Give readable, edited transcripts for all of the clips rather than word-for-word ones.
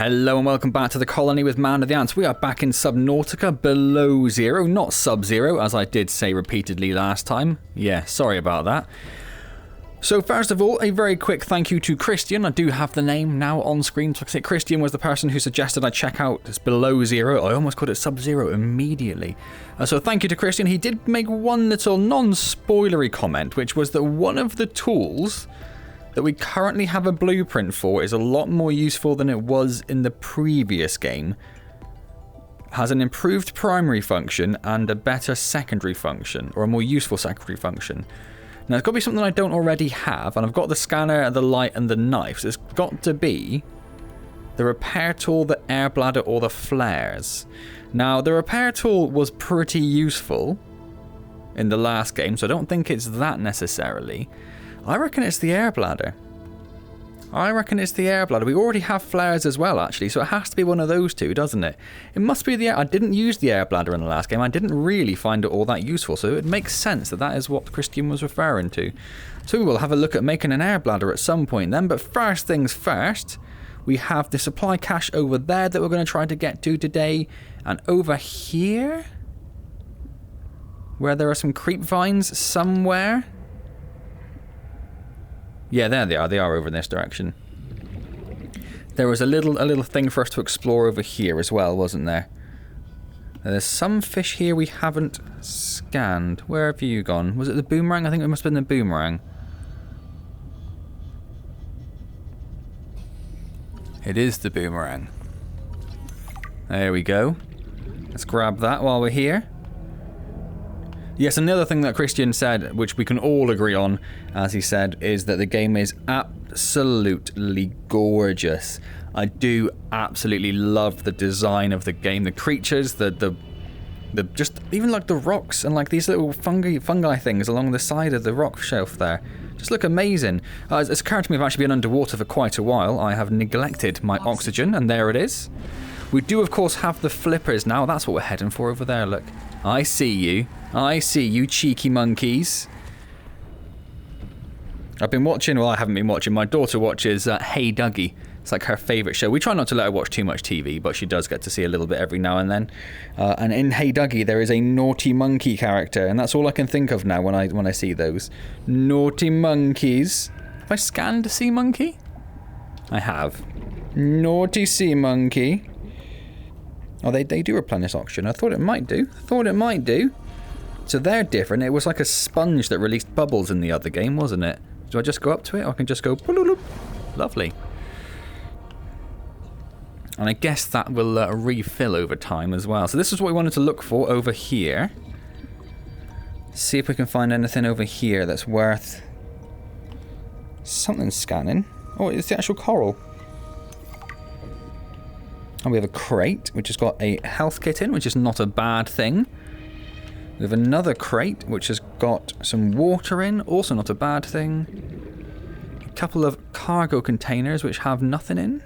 Hello and welcome back to the colony with Man of the Antz. We are back in Subnautica below zero, not sub-zero, as I did say repeatedly last time. Yeah, sorry about that. So first of all, a very quick thank you to Christian. I do have the name now on screen. So I say Christian was the person who suggested I check out this below zero. I almost called it sub-zero immediately. So thank you to Christian. He did make one little non-spoilery comment, which was that one of the tools that we currently have a blueprint for is a lot more useful than it was in the previous game. Has an improved primary function and a better secondary function, or a more useful secondary function. Now it's got to be something I don't already have, and I've got the scanner, the light and the knife, so it's got to be the repair tool, the air bladder or the flares. Now the repair tool was pretty useful in the last game, so I don't think it's that necessarily. I reckon it's the air bladder. We already have flares as well, actually, so it has to be one of those two, doesn't it? It must be the air... I didn't use the air bladder in the last game. I didn't really find it all that useful, so it makes sense that that is what Christian was referring to. So we will have a look at making an air bladder at some point then, but first things first, we have the supply cache over there that we're going to try to get to today, and over here, where there are some creep vines somewhere... Yeah, there they are. They are over in this direction. There was a little thing for us to explore over here as well, wasn't there? There's some fish here we haven't scanned. Where have you gone? Was it the boomerang? I think it must have been the boomerang. It is the boomerang. There we go. Let's grab that while we're here. Yes, another thing that Christian said, which we can all agree on, as he said, is that the game is absolutely gorgeous. I do absolutely love the design of the game, the creatures, the just even like the rocks and like these little fungi things along the side of the rock shelf there. Just look amazing. It's occurred to me I've actually been underwater for quite a while. I have neglected my oxygen, and there it is. We do, of course, have the flippers now. That's what we're heading for over there, look. I see you. I see you, cheeky monkeys. I've been watching, well, I haven't been watching. My daughter watches Hey Dougie. It's like her favourite show. We try not to let her watch too much TV, but she does get to see a little bit every now and then. And in Hey Dougie, there is a naughty monkey character, and that's all I can think of now when I see those. Naughty monkeys. Have I scanned a sea monkey? I have. Naughty sea monkey. Oh, they do replenish oxygen. I thought it might do. So they're different. It was like a sponge that released bubbles in the other game, wasn't it? Do I just go up to it, or I can just go... Lovely. And I guess that will refill over time as well. So this is what we wanted to look for over here. See if we can find anything over here that's worth... something scanning. Oh, it's the actual coral. And we have a crate, which has got a health kit in, which is not a bad thing. We have another crate, which has got some water in, also not a bad thing. A couple of cargo containers, which have nothing in.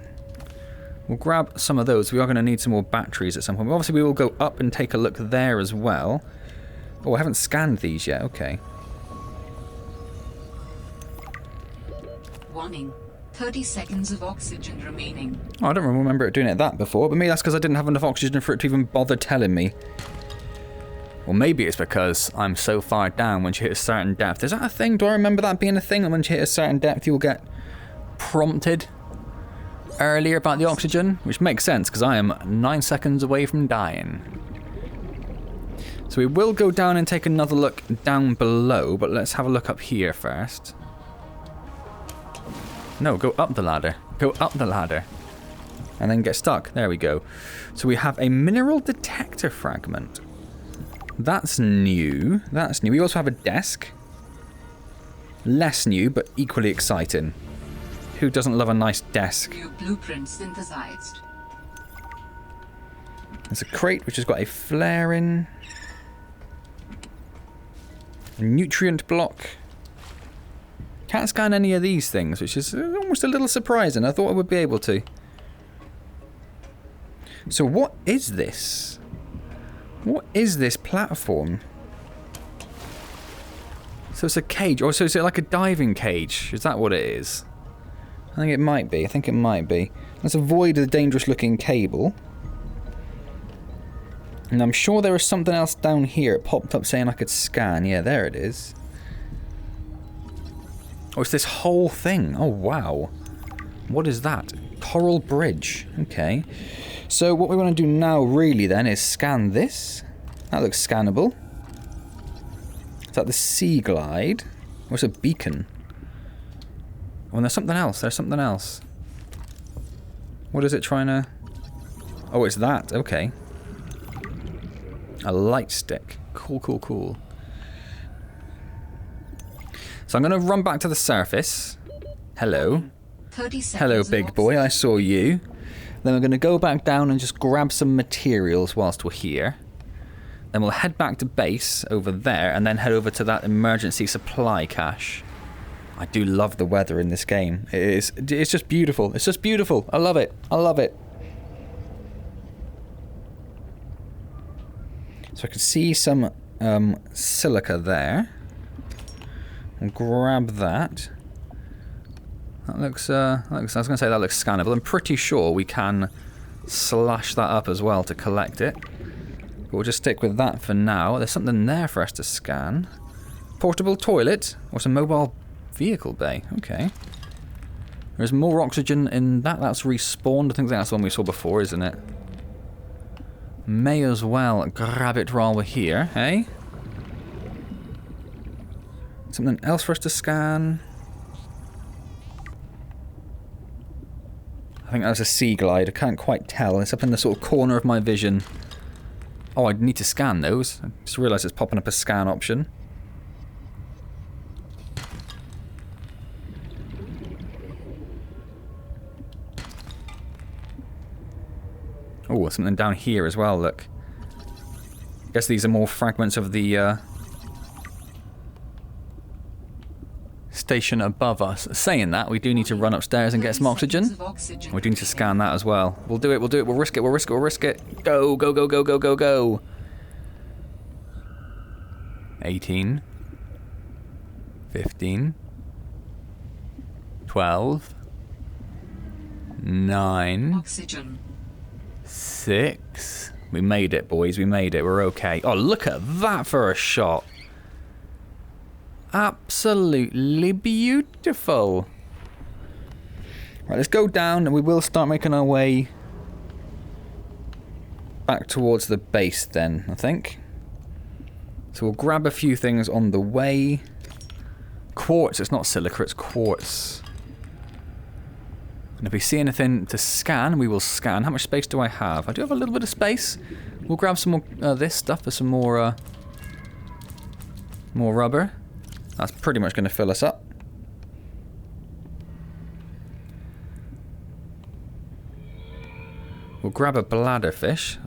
We'll grab some of those. We are going to need some more batteries at some point. Obviously, we will go up and take a look there as well. Oh, I haven't scanned these yet. Okay. Warning. 30 seconds of oxygen remaining. Oh, I don't remember it doing it that before, but maybe that's because I didn't have enough oxygen for it to even bother telling me. Or maybe it's because I'm so far down when you hit a certain depth. Is that a thing? Do I remember that being a thing? That when you hit a certain depth, you'll get prompted earlier about the oxygen? Which makes sense, because I am 9 seconds away from dying. So we will go down and take another look down below, but let's have a look up here first. No, go up the ladder. Go up the ladder. And then get stuck. There we go. So we have a mineral detector fragment. That's new. That's new. We also have a desk. Less new, but equally exciting. Who doesn't love a nice desk? New blueprint synthesized. There's a crate which has got a flare in. A nutrient block. Can't scan any of these things, which is almost a little surprising. I thought I would be able to. So what is this? What is this platform? So it's a cage, or so is it like a diving cage? Is that what it is? I think it might be. I think it might be. Let's avoid the dangerous looking cable. And I'm sure there was something else down here. It popped up saying I could scan. Yeah, there it is. Oh, it's this whole thing. Oh, wow. What is that? Coral Bridge. Okay. So what we want to do now, really, then, is scan this. That looks scannable. Is that the Seaglide? Or it's a beacon? Oh, and there's something else. There's something else. What is it trying to... Oh, it's that. Okay. A light stick. Cool, cool, cool. So I'm going to run back to the surface. Hello. Hello, big boy. I saw you. Then we're going to go back down and just grab some materials whilst we're here. Then we'll head back to base over there and then head over to that emergency supply cache. I do love the weather in this game. It's just beautiful. It's just beautiful. I love it. I love it. So I can see some silica there. I'll grab that. That looks, I was going to say that looks scannable. I'm pretty sure we can slash that up as well to collect it. But we'll just stick with that for now. There's something there for us to scan. Portable toilet. Or some mobile vehicle bay. Okay. There's more oxygen in that. That's respawned. I think that's the one we saw before, isn't it? May as well grab it while we're here, hey? Something else for us to scan. I think that was a Seaglide. I can't quite tell. It's up in the sort of corner of my vision. Oh, I need to scan those. I just realised it's popping up a scan option. Oh, something down here as well, look. I guess these are more fragments of the station above us. Saying that, we do need to run upstairs and get some oxygen. We do need to scan that as well. We'll do it, we'll do it, we'll risk it, we'll risk it, we'll risk it. Go, go, go, go, go, go, go. 18. 15. 12. 9. Oxygen. 6. We made it, boys. We made it. We're okay. Oh, look at that for a shot. Absolutely beautiful. Right, let's go down and we will start making our way back towards the base then, I think. So we'll grab a few things on the way. Quartz. It's not silica, it's quartz. And if we see anything to scan, we will scan. How much space do I have? I do have a little bit of space. We'll grab some more this stuff for some more rubber. That's pretty much going to fill us up. We'll grab a bladderfish.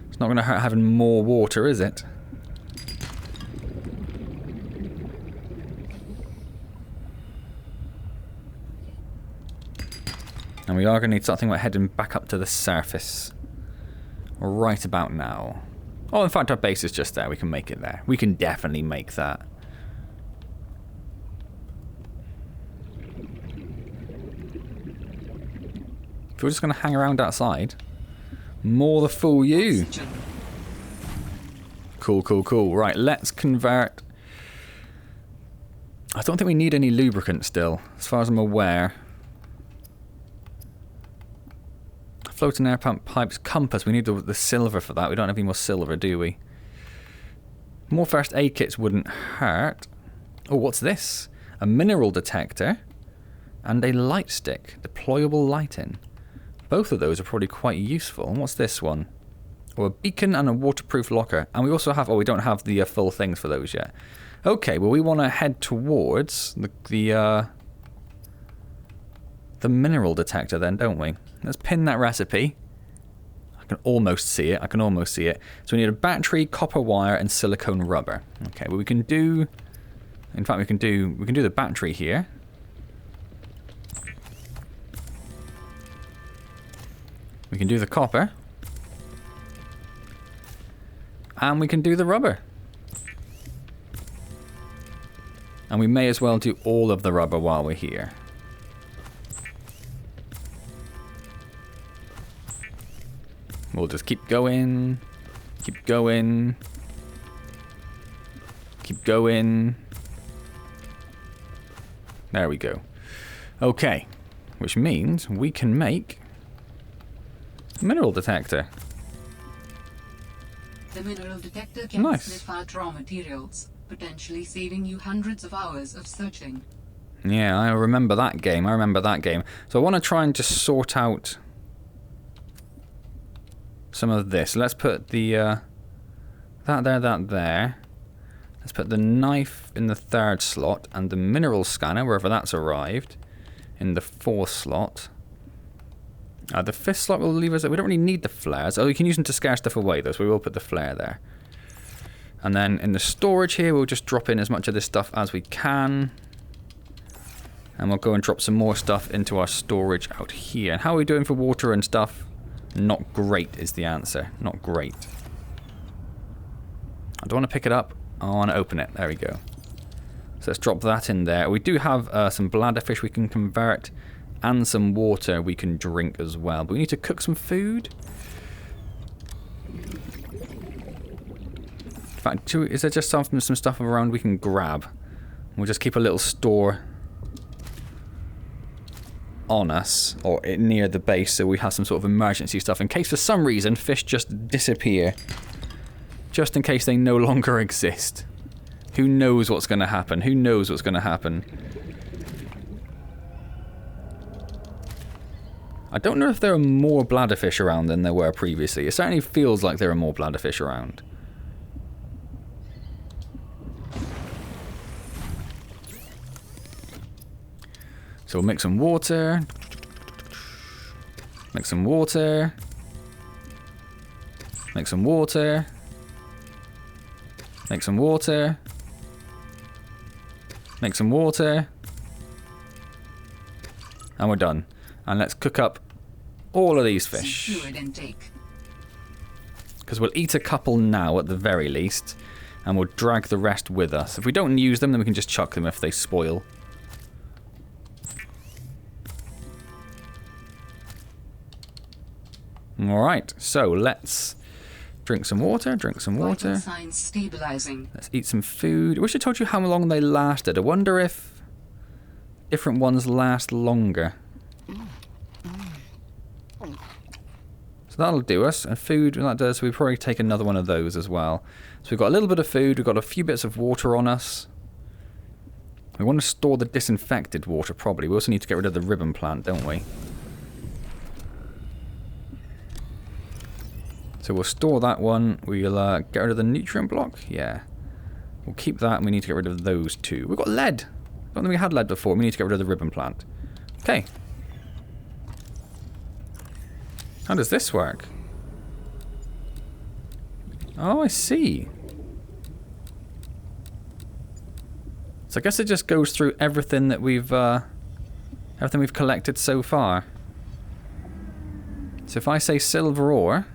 It's not going to hurt having more water, is it? And we are going to need something like heading back up to the surface. Right about now. Oh, in fact, our base is just there. We can make it there. We can definitely make that. If we're just going to hang around outside, more the fool you. Cool, cool, cool. Right, let's convert. I don't think we need any lubricant still, as far as I'm aware. Floating air pump pipes, compass. We need the silver for that. We don't have any more silver, do we? More first aid kits wouldn't hurt. Oh, what's this? A mineral detector and a light stick. Deployable lighting. Both of those are probably quite useful. And what's this one? Oh, a beacon and a waterproof locker. And we also have... Oh, we don't have the full things for those yet. Okay, well, we want to head towards the mineral detector then, don't we? Let's pin that recipe. I can almost see it. I can almost see it. So we need a battery, copper wire, and silicone rubber. Okay, well, we can do... In fact, we can do the battery here. We can do the copper. And we can do the rubber. And we may as well do all of the rubber while we're here. We'll just keep going. Keep going. Keep going. There we go. Okay. Which means we can make a mineral detector. The mineral detector can sniff out raw materials, potentially saving you hundreds of hours of searching. Yeah, I remember that game. So I want to try and just sort out some of this. Let's put the that there. Let's put the knife in the 3rd slot and the mineral scanner, wherever that's arrived, in the 4th slot. The 5th slot will leave us. We don't really need the flares. Oh, you can use them to scare stuff away though, so we will put the flare there. And then in the storage here, we'll just drop in as much of this stuff as we can. And we'll go and drop some more stuff into our storage out here. And how are we doing for water and stuff? Not great is the answer. Not great. I don't want to pick it up. I want to open it. There we go. So let's drop that in there. We do have some bladderfish we can convert. And some water we can drink as well. But we need to cook some food. In fact, is there just some stuff around we can grab? We'll just keep a little store on us, or near the base, so we have some sort of emergency stuff in case for some reason fish just disappear. Just in case they no longer exist. Who knows what's going to happen? Who knows what's going to happen? I don't know if there are more bladderfish around than there were previously. It certainly feels like there are more bladderfish around. So we'll make some water. Make some water. Make some water. Make some water. Make some water. And we're done. And let's cook up all of these fish. Because we'll eat a couple now at the very least. And we'll drag the rest with us. If we don't use them, then we can just chuck them if they spoil. Alright, so let's drink some water, Signs stabilizing. Let's eat some food. I wish I told you how long they lasted. I wonder if different ones last longer. So that'll do us. And food, that does, so we'll probably take another one of those as well. So we've got a little bit of food, we've got a few bits of water on us. We want to store the disinfected water, probably. We also need to get rid of the ribbon plant, don't we? So we'll store that one. We'll get rid of the nutrient block. Yeah. We'll keep that, and we need to get rid of those two. We've got lead. I don't think we had lead before. We need to get rid of the ribbon plant. Okay. How does this work? Oh, I see. So I guess it just goes through everything that we've collected so far. So if I say silver ore,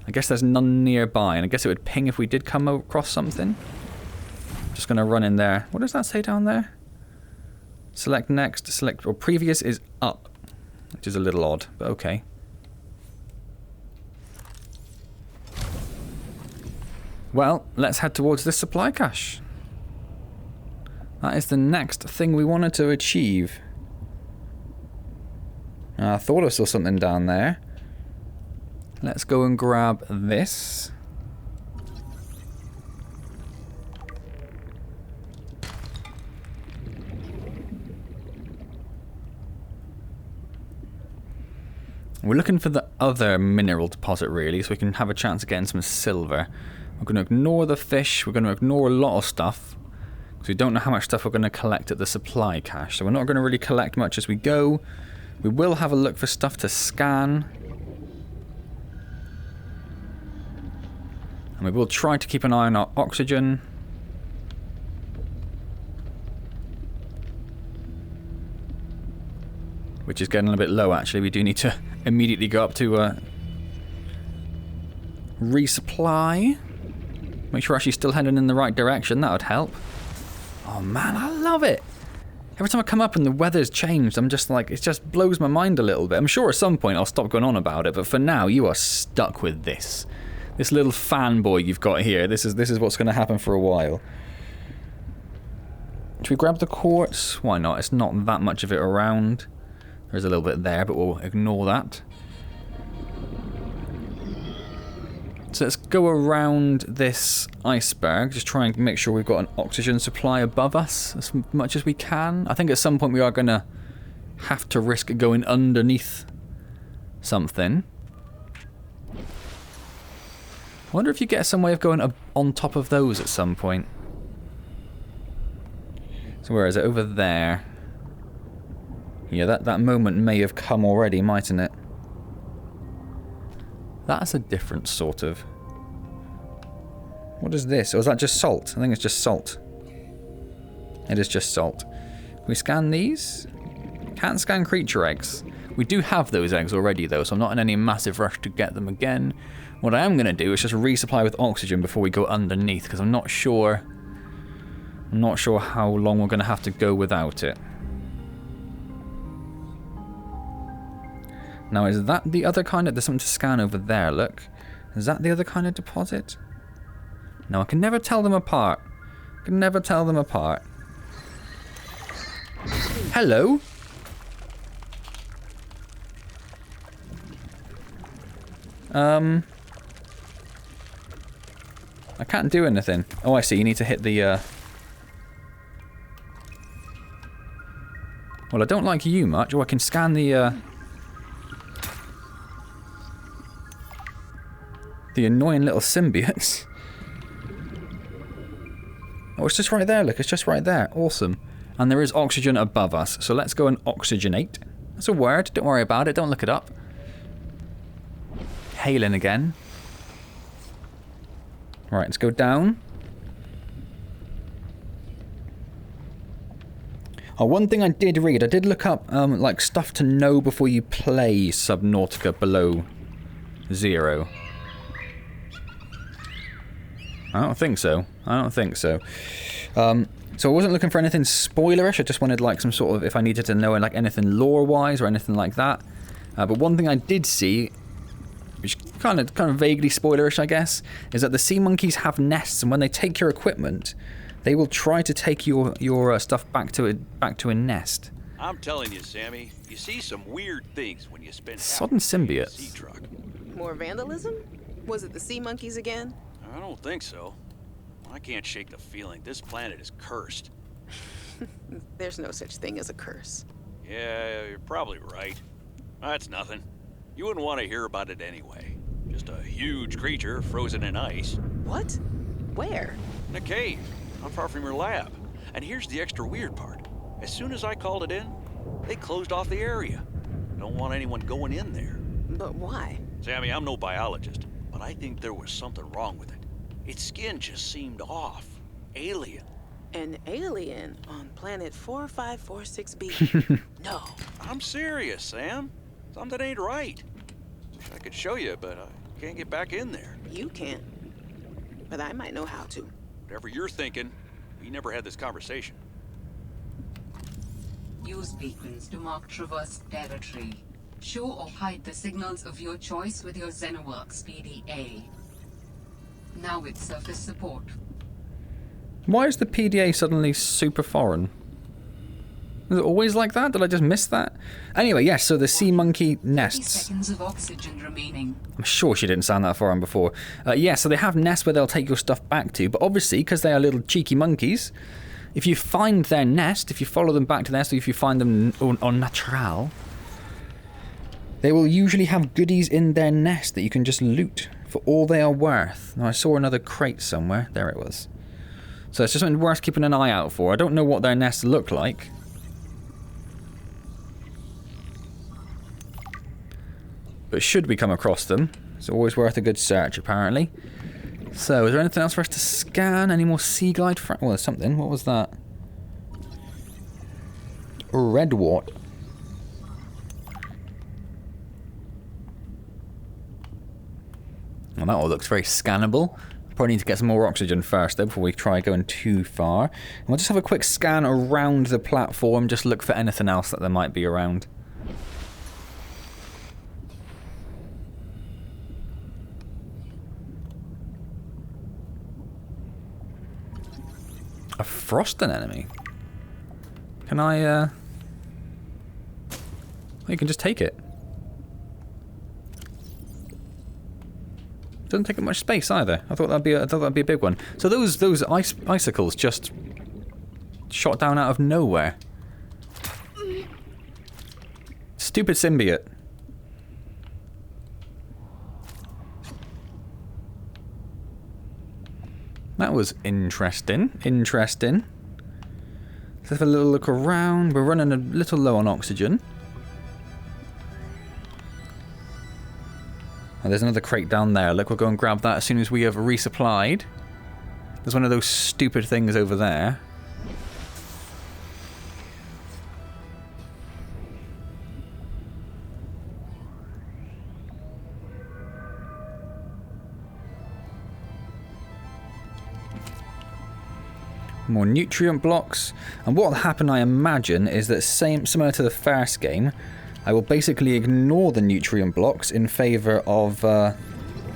I guess there's none nearby, and I guess it would ping if we did come across something. Just gonna run in there. What does that say down there? Select next, select, or previous is up, which is a little odd, but okay. Well, let's head towards this supply cache. That is the next thing we wanted to achieve. I thought I saw something down there. Let's go and grab this. We're looking for the other mineral deposit, really, so we can have a chance of getting some silver. We're going to ignore the fish. We're going to ignore a lot of stuff, because we don't know how much stuff we're going to collect at the supply cache. So we're not going to really collect much as we go. We will have a look for stuff to scan. And we will try to keep an eye on our oxygen. Which is getting a bit low, actually. We do need to immediately go up to resupply. Make sure we're actually still heading in the right direction. That would help. Oh man, I love it. Every time I come up and the weather's changed, I'm just like, it just blows my mind a little bit. I'm sure at some point I'll stop going on about it, but for now, you are stuck with this. This little fanboy you've got here. This is what's going to happen for a while. Should we grab the quartz? Why not? It's not that much of it around. There's a little bit there, but we'll ignore that. So let's go around this iceberg, just try and make sure we've got an oxygen supply above us as much as we can. I think at some point we are going to have to risk going underneath something. I wonder if you get some way of going on top of those at some point. So where is it? Over there. Yeah, that moment may have come already, mightn't it? That's a different sort of... What is this? Or is that just salt? I think it's just salt. It is just salt. Can we scan these? Can't scan creature eggs. We do have those eggs already though, so I'm not in any massive rush to get them again. What I am going to do is just resupply with oxygen before we go underneath, because I'm not sure how long we're going to have to go without it. Now, is that the other kind of... There's something to scan over there, look. Is that the other kind of deposit? No, I can never tell them apart. I can never tell them apart. Hello? I can't do anything. Oh, I see. You need to hit the... Well, I don't like you much. Oh, I can scan the annoying little symbiotes. Oh, it's just right there, look. It's just right there. Awesome. And there is oxygen above us. So let's go and oxygenate. That's a word. Don't worry about it. Don't look it up. Hailing again. Right, let's go down. Oh, one thing I did read. I did look up, like, stuff to know before you play Subnautica below zero. I don't think so. I don't think so. So I wasn't looking for anything spoilerish. I just wanted like some sort of, if I needed to know like anything lore-wise or anything like that. But one thing I did see, which kind of vaguely spoilerish, I guess, is that the sea monkeys have nests, and when they take your equipment, they will try to take your stuff back to a nest. I'm telling you, Sammy, you see some weird things when you spend sodden symbiotes. Sea truck. More vandalism? Was it the sea monkeys again? I don't think so. I can't shake the feeling this planet is cursed. There's no such thing as a curse. Yeah, you're probably right. That's nothing. You wouldn't want to hear about it anyway. Just a huge creature frozen in ice. What? Where? In a cave, not far from your lab. And here's the extra weird part. As soon as I called it in, they closed off the area. Don't want anyone going in there. But why? Sammy, I'm no biologist, but I think there was something wrong with it. Its skin just seemed off. Alien. An alien on planet 4546b. No. I'm serious, Sam. Something ain't right. Wish I could show you, but I can't get back in there. You can't. But I might know how to. Whatever you're thinking, we never had this conversation. Use beacons to mark traverse territory. Show or hide the signals of your choice with your Xenoworks PDA. Now with surface support. Why is the PDA suddenly super foreign? Is it always like that? Did I just miss that? Anyway, yes, so the sea monkey nests. 30 seconds of oxygen remaining. I'm sure she didn't sound that foreign before. Yeah, so they have nests where they'll take your stuff back to, but obviously, because they are little cheeky monkeys, if you find their nest, if you follow them back to their nest, or if you find them on natural, they will usually have goodies in their nest that you can just loot for all they are worth. Now, I saw another crate somewhere. There it was. So it's just something worth keeping an eye out for. I don't know what their nests look like. But should we come across them, it's always worth a good search, apparently. So, is there anything else for us to scan? Any more Seaglide? Well, there's something. What was that? Redwort. Well, that all looks very scannable. Probably need to get some more oxygen first, though, before we try going too far. And we'll just have a quick scan around the platform, just look for anything else that there might be around. A frosting enemy? Can I, Oh, you can just take it. Doesn't take up much space either. I thought that'd be a big one. So those icicles just shot down out of nowhere. Stupid symbiote. That was interesting. Interesting. Let's have a little look around. We're running a little low on oxygen. Oh, there's another crate down there. Look, we'll go and grab that as soon as we have resupplied. There's one of those stupid things over there. More nutrient blocks. And what will happen, I imagine, is that similar to the first game, I will basically ignore the nutrient blocks in favour of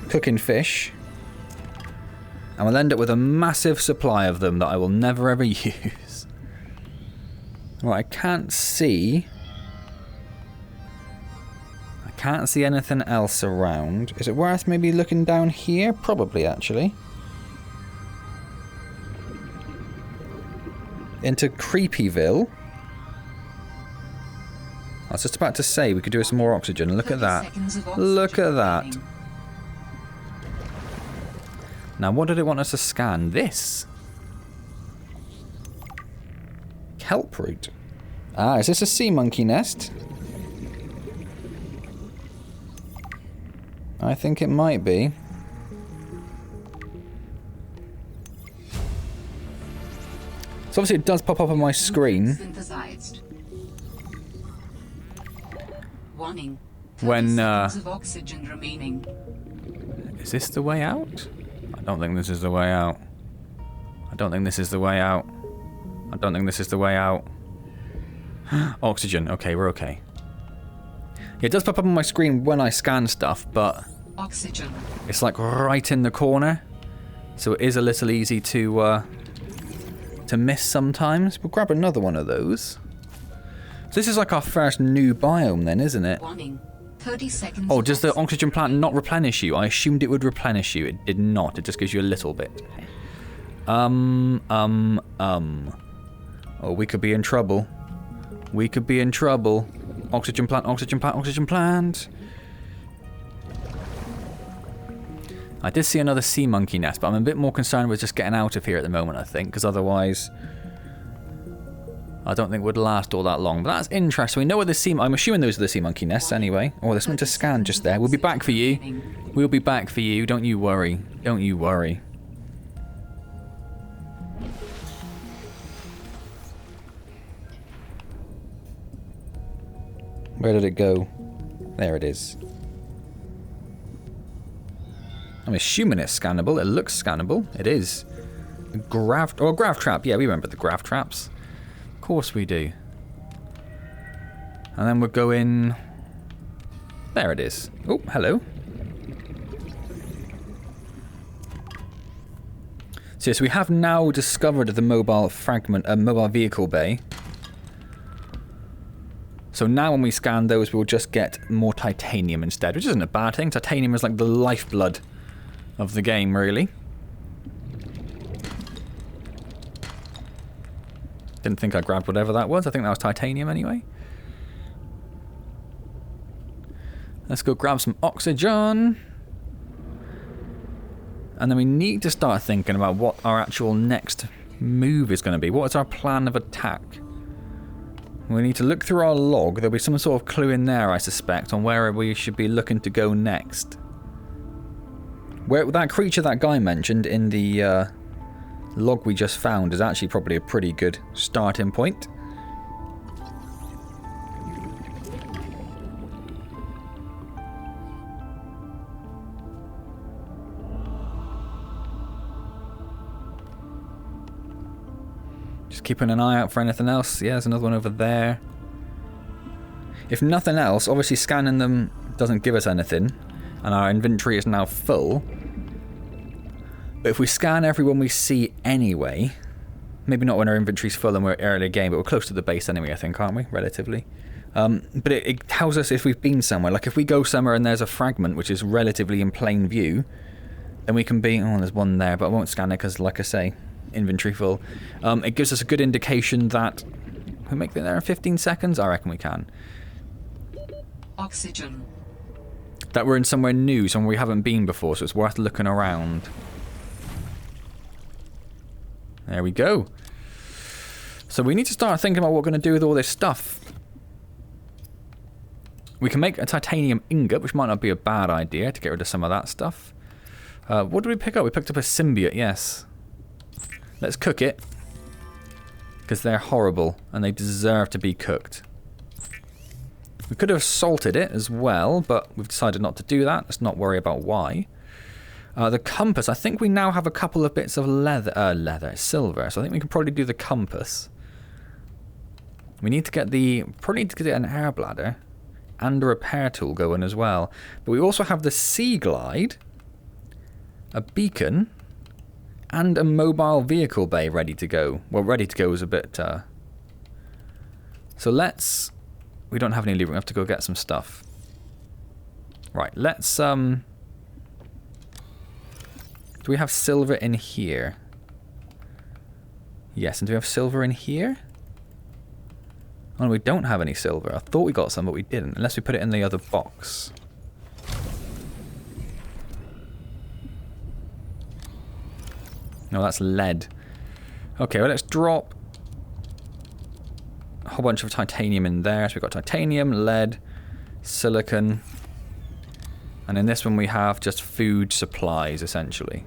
cooking fish. And we'll end up with a massive supply of them that I will never ever use. Right, I can't see anything else around. Is it worth maybe looking down here? Probably, actually. Into Creepyville. I was just about to say we could do some more oxygen. Look at that. Look at that. Now, what did it want us to scan? This. Kelp root. Ah, is this a sea monkey nest? I think it might be. So obviously it does pop up on my screen. Synthesized. Warning. When Of oxygen remaining. is this the way out? I don't think this is the way out. I don't think this is the way out. I don't think this is the way out. Oxygen. Okay, we're okay. Yeah, it does pop up on my screen when I scan stuff, but Oxygen. it's like right in the corner, so it is a little easy to miss sometimes. We'll grab another one of those. So this is like our first new biome then, isn't it? Warning. 30 seconds. Oh, does the oxygen plant not replenish you? I assumed it would replenish you. It did not. It just gives you a little bit. Oh, we could be in trouble. We could be in trouble. Oxygen plant, oxygen plant, oxygen plant. I did see another sea monkey nest, but I'm a bit more concerned with just getting out of here at the moment, I think, because otherwise I don't think it would last all that long. But that's interesting. We know where the sea... I'm assuming those are the sea monkey nests anyway. Oh, there's something to scan just there. We'll be back for you. We'll be back for you. Don't you worry. Don't you worry. Where did it go? There it is. I'm assuming it's scannable. It looks scannable. It is. A grav trap. Yeah, we remember the grav traps. Of course we do. And then we'll go in... There it is. Oh, hello. So yes, we have now discovered the mobile vehicle bay. So now when we scan those, we'll just get more titanium instead, which isn't a bad thing. Titanium is like the lifeblood of the game, really. Didn't think I grabbed whatever that was. I think that was titanium anyway. Let's go grab some oxygen. And then we need to start thinking about what our actual next move is going to be. What is our plan of attack? We need to look through our log. There'll be some sort of clue in there, I suspect, on where we should be looking to go next. Where that creature that guy mentioned in the log we just found is actually probably a pretty good starting point. Keeping an eye out for anything else. Yeah, there's another one over there. If nothing else, obviously scanning them doesn't give us anything. And our inventory is now full. But if we scan everyone we see anyway... Maybe not when our inventory's full and we're early game, but we're close to the base anyway, I think, aren't we? Relatively. But it tells us if we've been somewhere. Like if we go somewhere and there's a fragment which is relatively in plain view, then we can be... Oh, there's one there, but I won't scan it because, like I say, inventory full. It gives us a good indication that... Can we make it there in 15 seconds? I reckon we can. Oxygen. That we're in somewhere new, somewhere we haven't been before, so it's worth looking around. There we go. So we need to start thinking about what we're going to do with all this stuff. We can make a titanium ingot, which might not be a bad idea to get rid of some of that stuff. What did we pick up? We picked up a symbiote, yes. Let's cook it. Because they're horrible, and they deserve to be cooked. We could have salted it as well, but we've decided not to do that. Let's not worry about why. The compass, I think we now have a couple of bits of silver, so I think we can probably do the compass. We need to get probably need to get an air bladder and a repair tool going as well. But we also have the Seaglide, a beacon, and a mobile vehicle bay ready to go. Well, ready to go is a bit... So let's... We don't have any lever, we have to go get some stuff. Right, let's... Do we have silver in here? Yes, and do we have silver in here? Oh, no, we don't have any silver. I thought we got some, but we didn't. Unless we put it in the other box. No, that's lead. Okay, well, let's drop a whole bunch of titanium in there. So we've got titanium, lead, silicon. And in this one we have just food supplies, essentially.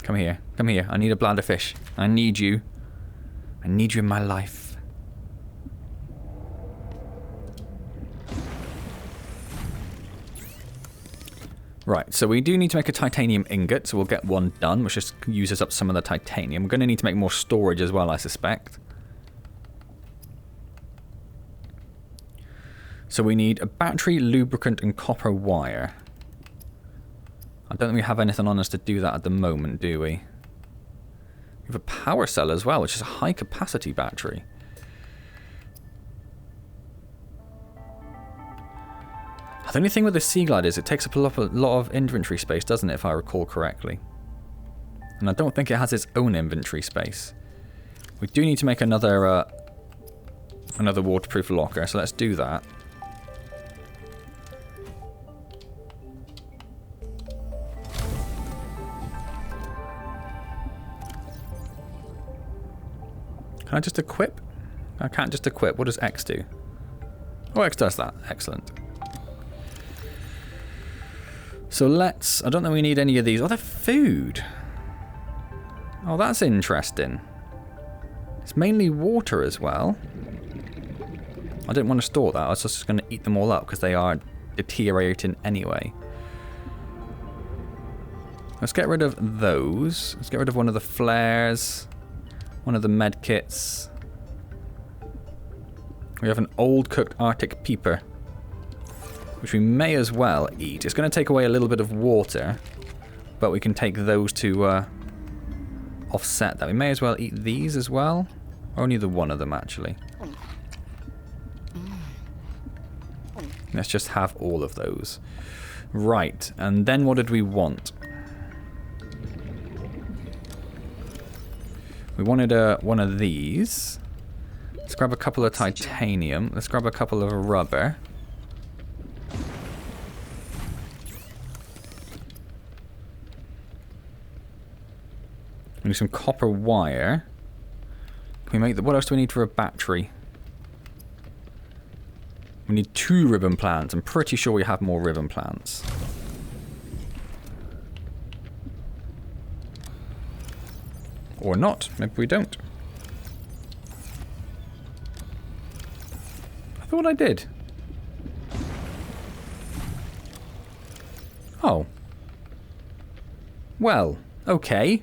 Come here. Come here. I need a bladderfish. I need you. I need you in my life. Right, so we do need to make a titanium ingot, so we'll get one done, which just uses up some of the titanium. We're going to need to make more storage as well, I suspect. So we need a battery, lubricant, and copper wire. I don't think we have anything on us to do that at the moment, do we? We have a power cell as well, which is a high-capacity battery. The only thing with the Seaglide is it takes up a lot of inventory space, doesn't it, if I recall correctly? And I don't think it has its own inventory space. We do need to make another waterproof locker, so let's do that. Can I just equip? I can't just equip. What does X do? Oh, X does that. Excellent. So let's... I don't think we need any of these. Oh, they're food. Oh, that's interesting. It's mainly water as well. I didn't want to store that. I was just going to eat them all up because they are deteriorating anyway. Let's get rid of those. Let's get rid of one of the flares. One of the med kits. We have an old cooked Arctic peeper, which we may as well eat. It's going to take away a little bit of water, but we can take those to offset that. We may as well eat these as well. Only the one of them, actually. Let's just have all of those. Right, and then what did we want? We wanted one of these. Let's grab a couple of titanium. Let's grab a couple of rubber. We need some copper wire. Can we make what else do we need for a battery? We need 2 ribbon plants. I'm pretty sure we have more ribbon plants. Or not. Maybe we don't. I thought I did. Oh. Well, Okay.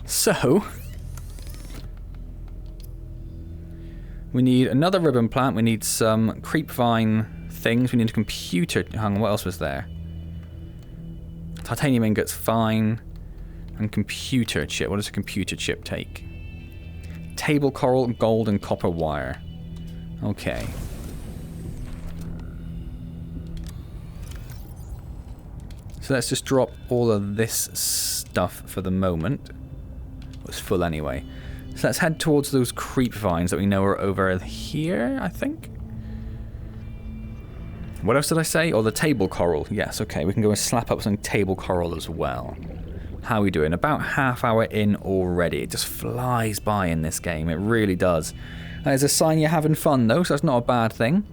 So... we need another ribbon plant. We need some creep vine things. We need a computer. Hang on, what else was there? Titanium ingots, fine. And computer chip. What does a computer chip take? Table coral, gold, and copper wire. Okay. So let's just drop all of this stuff for the moment. It was full anyway. So let's head towards those creep vines that we know are over here, I think. What else did I say? Oh, the table coral. Yes, okay. We can go and slap up some table coral as well. How are we doing? About half hour in already. It just flies by in this game. It really does. That is a sign you're having fun, though, so that's not a bad thing.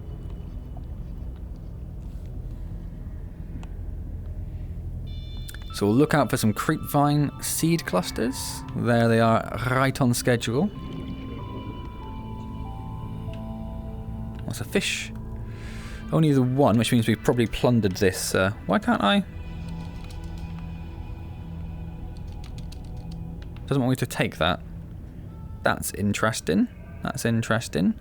So we'll look out for some creep vine seed clusters. There they are, right on schedule. What's a fish? Only the one, which means we've probably plundered this. Why can't I? Doesn't want me to take that. That's interesting. That's interesting.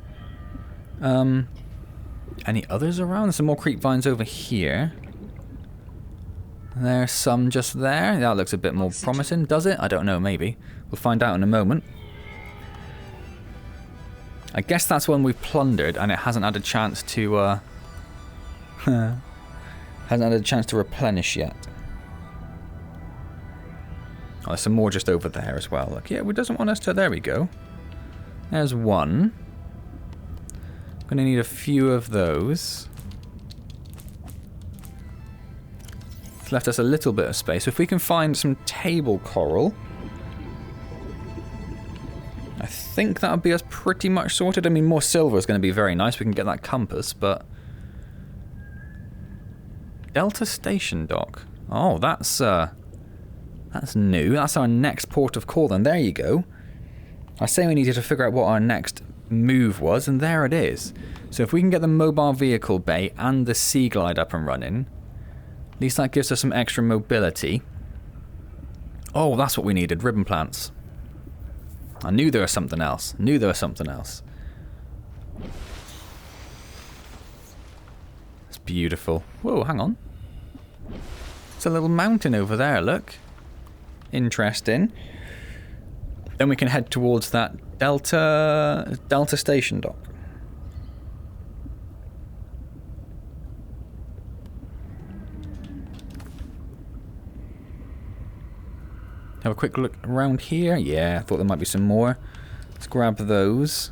Any others around? There's some more creep vines over here. There's some just there. That looks a bit more promising, does it? I don't know, maybe. We'll find out in a moment. I guess that's one we've plundered and it hasn't had a chance to hasn't had a chance to replenish yet. Oh, there's some more just over there as well. Look, yeah, it doesn't want us to... There we go. There's one. Gonna need a few of those. It's left us a little bit of space. So if we can find some table coral, I think that'll be us pretty much sorted. I mean, more silver is going to be very nice. We can get that compass, but... Delta Station Dock. Oh, that's new. That's our next port of call then. There you go. I say we needed to figure out what our next move was, and there it is. So if we can get the mobile vehicle bay and the Seaglide up and running, at least that gives us some extra mobility. Oh, that's what we needed. Ribbon plants. I knew there was something else. Knew there was something else. It's beautiful. Whoa, hang on. It's a little mountain over there, look. Interesting. Then we can head towards that Delta Station Dock. Have a quick look around here. Yeah, I thought there might be some more. Let's grab those.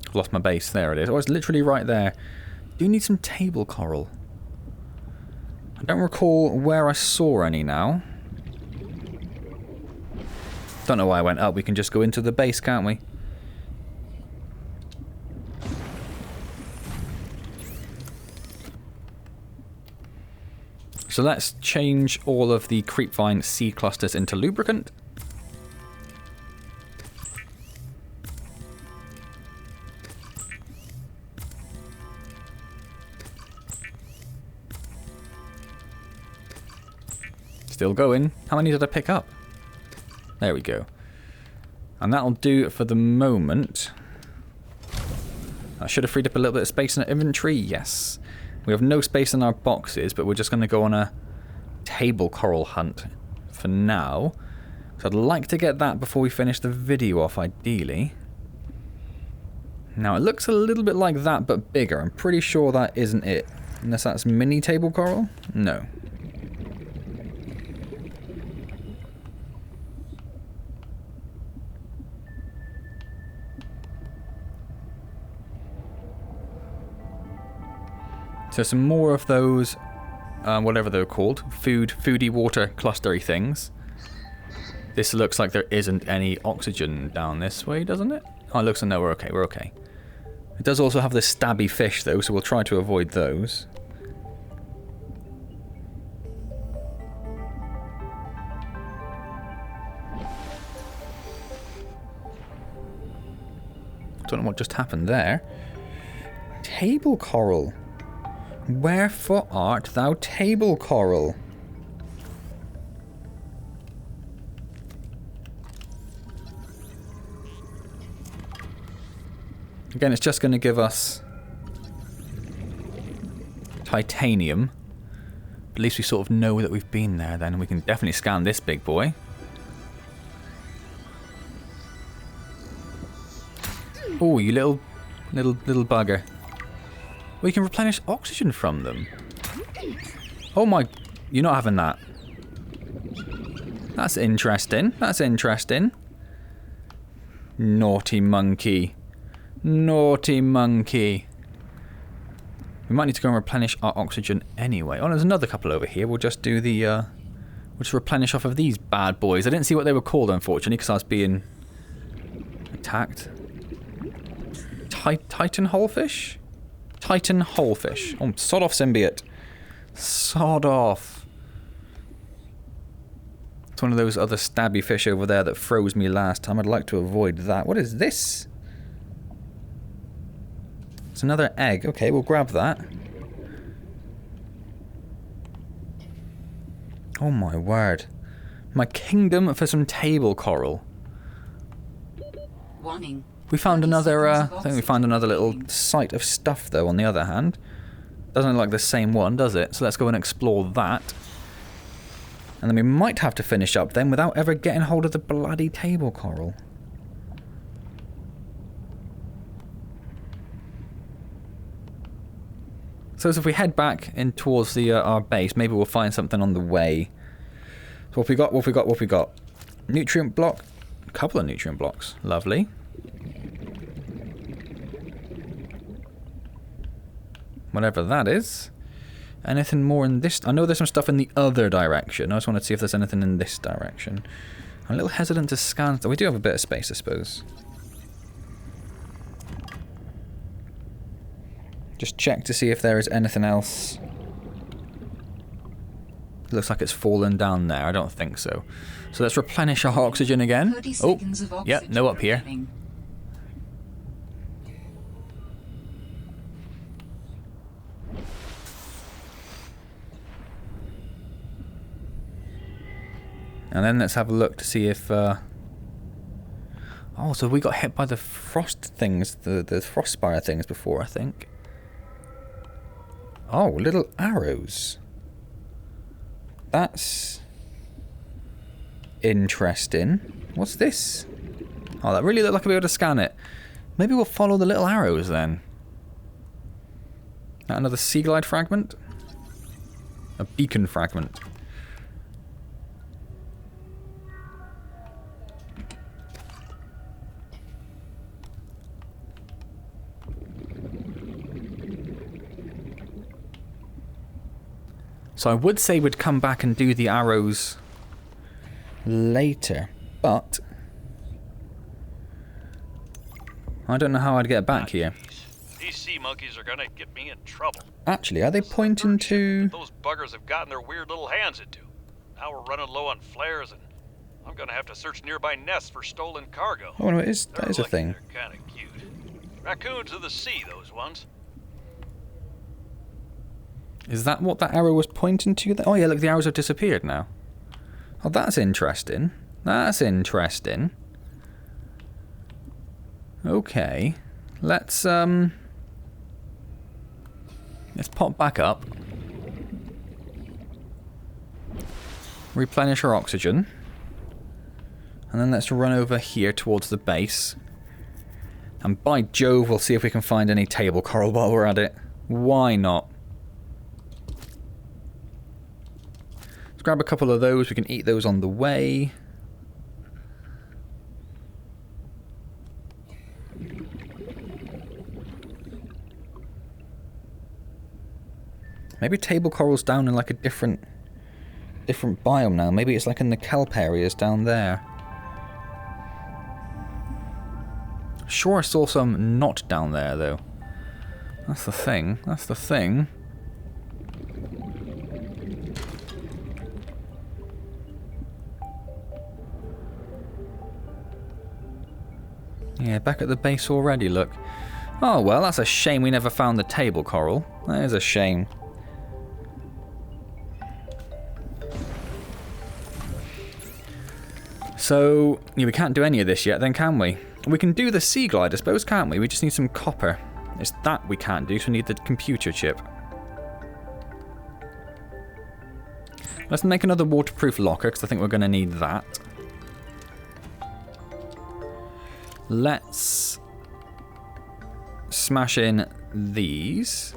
I've lost my base. There it is. Oh, it's literally right there. Do need some table coral. I don't recall where I saw any now. Don't know why I went up. We can just go into the base, can't we? So let's change all of the creepvine seed clusters into lubricant. Still going. How many did I pick up? There we go. And that'll do for the moment. I should have freed up a little bit of space in our inventory. Yes. We have no space in our boxes, but we're just going to go on a table coral hunt for now. So I'd like to get that before we finish the video off, ideally. Now, it looks a little bit like that, but bigger. I'm pretty sure that isn't it. Unless that's mini table coral? No. So some more of those, whatever they're called, foodie water clustery things. This looks like there isn't any oxygen down this way, doesn't it? Oh, it looks like no, we're okay, we're okay. It does also have the stabby fish though, so we'll try to avoid those. Don't know what just happened there. Table coral. Wherefore art thou table coral? Again, it's just going to give us titanium. At least we sort of know that we've been there then. We can definitely scan this big boy. Oh, you little bugger. We can replenish oxygen from them. Oh my, you're not having that. That's interesting. That's interesting. Naughty monkey. Naughty monkey. We might need to go and replenish our oxygen anyway. Oh, there's another couple over here. We'll just do the, we'll just replenish off of these bad boys. I didn't see what they were called, unfortunately, because I was being attacked. Titan holefish? Titan holefish. Oh, sod off, symbiote. Sod off. It's one of those other stabby fish over there that froze me last time. I'd like to avoid that. What is this? It's another egg. Okay, we'll grab that. Oh my word. My kingdom for some table coral. Warning. We found another, I think we found another little site of stuff though on the other hand. Doesn't look like the same one, does it? So let's go and explore that. And then we might have to finish up then without ever getting hold of the bloody table coral. So as if we head back in towards the our base, maybe we'll find something on the way. So what we got, what we got, what we got? Nutrient block. A couple of nutrient blocks. Lovely. Whatever that is. Anything more in this? I know there's some stuff in the other direction. I just want to see if there's anything in this direction. I'm a little hesitant to scan. We do have a bit of space, I suppose. Just check to see if there is anything else. It looks like it's fallen down there. I don't think so. So let's replenish our oxygen again. Oh, yeah, no up here. And then let's have a look to see if... Oh, so we got hit by the frost things, the frost spire things before, I think. Oh, little arrows. That's interesting. What's this? Oh, that really looked like I'll be able to scan it. Maybe we'll follow the little arrows then. Another Seaglide fragment? A beacon fragment. So I would say we'd come back and do the arrows later, but I don't know how I'd get back here. These sea monkeys are gonna get me in trouble. Actually, are they pointing to... Those buggers have gotten their weird little hands into. Now we're running low on flares, and I'm gonna have to search nearby nests for stolen cargo. Oh no, that is a thing. They're kinda cute. Raccoons of the sea, those ones. Is that what that arrow was pointing to? Oh yeah, look, the arrows have disappeared now. Oh, that's interesting. That's interesting. Okay. Let's pop back up. Replenish our oxygen. And then let's run over here towards the base. And by Jove, we'll see if we can find any table coral while we're at it. Why not? Let's grab a couple of those. We can eat those on the way. Maybe table coral's down in like a different biome now. Maybe it's like in the kelp areas down there. Sure, I saw some not down there though. That's the thing. That's the thing. Yeah, back at the base already, look. Oh, well, that's a shame we never found the table coral. That is a shame. So, yeah, we can't do any of this yet then, can we? We can do the Seaglide, I suppose, can't we? We just need some copper. It's that we can't do, so we need the computer chip. Let's make another waterproof locker, because I think we're going to need that. Let's smash in these.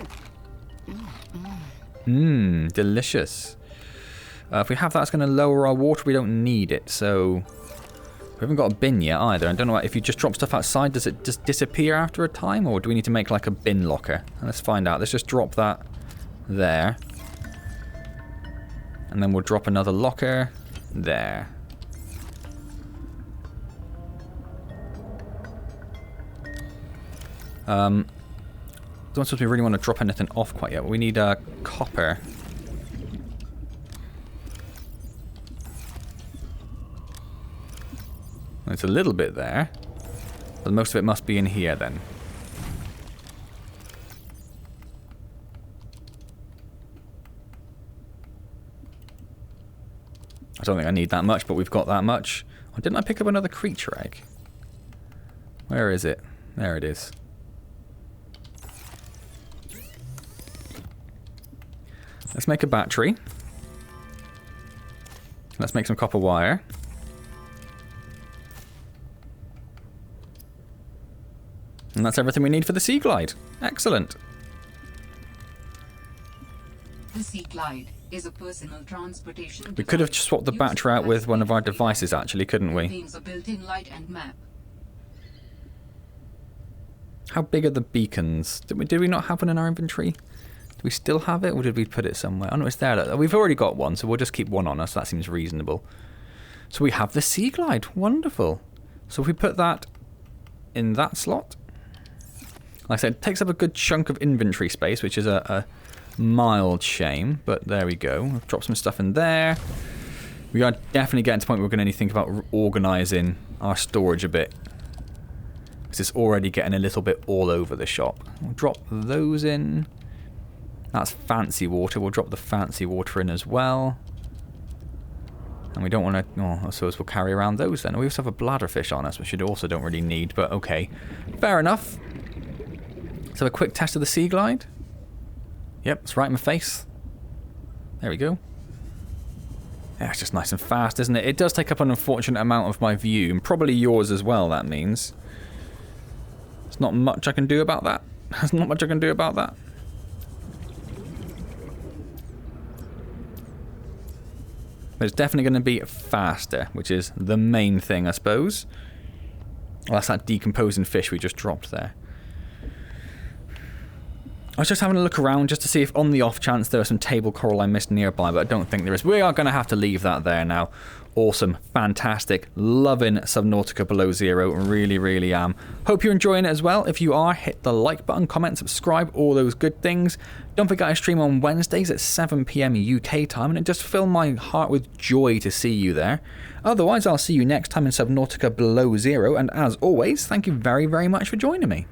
Mmm, delicious. If we have that, it's going to lower our water. We don't need it, so... We haven't got a bin yet either. I don't know if you just drop stuff outside, does it just disappear after a time? Or do we need to make like a bin locker? Let's find out. Let's just drop that there. And then we'll drop another locker there. Don't suppose we really want to drop anything off quite yet. We need copper. It's a little bit there, but most of it must be in here then. I don't think I need that much, but we've got that much. Oh, didn't I pick up another creature egg? Where is it? There it is. Let's make a battery. Let's make some copper wire. And that's everything we need for the Seaglide. Excellent. The Seaglide is a personal transportation. We could have swapped the battery out with one of our devices, actually, couldn't we? Contains a built-in light and map. How big are the beacons? Did we not have one in our inventory? Do we still have it, or did we put it somewhere? Oh no, it's there. We've already got one, so we'll just keep one on us. That seems reasonable. So we have the Seaglide. Wonderful. So if we put that in that slot... Like I said, it takes up a good chunk of inventory space, which is a mild shame, but there we go. I've dropped some stuff in there. We are definitely getting to the point where we're going to need to think about organising our storage a bit. Because it's already getting a little bit all over the shop. We'll drop those in. That's fancy water. We'll drop the fancy water in as well. And we don't want to... Oh, I suppose we'll carry around those then. We also have a bladderfish on us, which we also don't really need, but okay. Fair enough. Let's have a quick test of the Seaglide. Yep, it's right in my face. There we go. Yeah, it's just nice and fast, isn't it? It does take up an unfortunate amount of my view, and probably yours as well, that means. There's not much I can do about that. There's not much I can do about that. But it's definitely going to be faster, which is the main thing, I suppose. Well, that's that decomposing fish we just dropped there. I was just having a look around just to see if on the off chance there was some table coral I missed nearby, but I don't think there is. We are going to have to leave that there now. Awesome. Fantastic. Loving Subnautica Below Zero. Really, really am. Hope you're enjoying it as well. If you are, hit the like button, comment, subscribe, all those good things. Don't forget I stream on Wednesdays at 7 PM UK time, and it just fills my heart with joy to see you there. Otherwise, I'll see you next time in Subnautica Below Zero, and as always, thank you very, very much for joining me.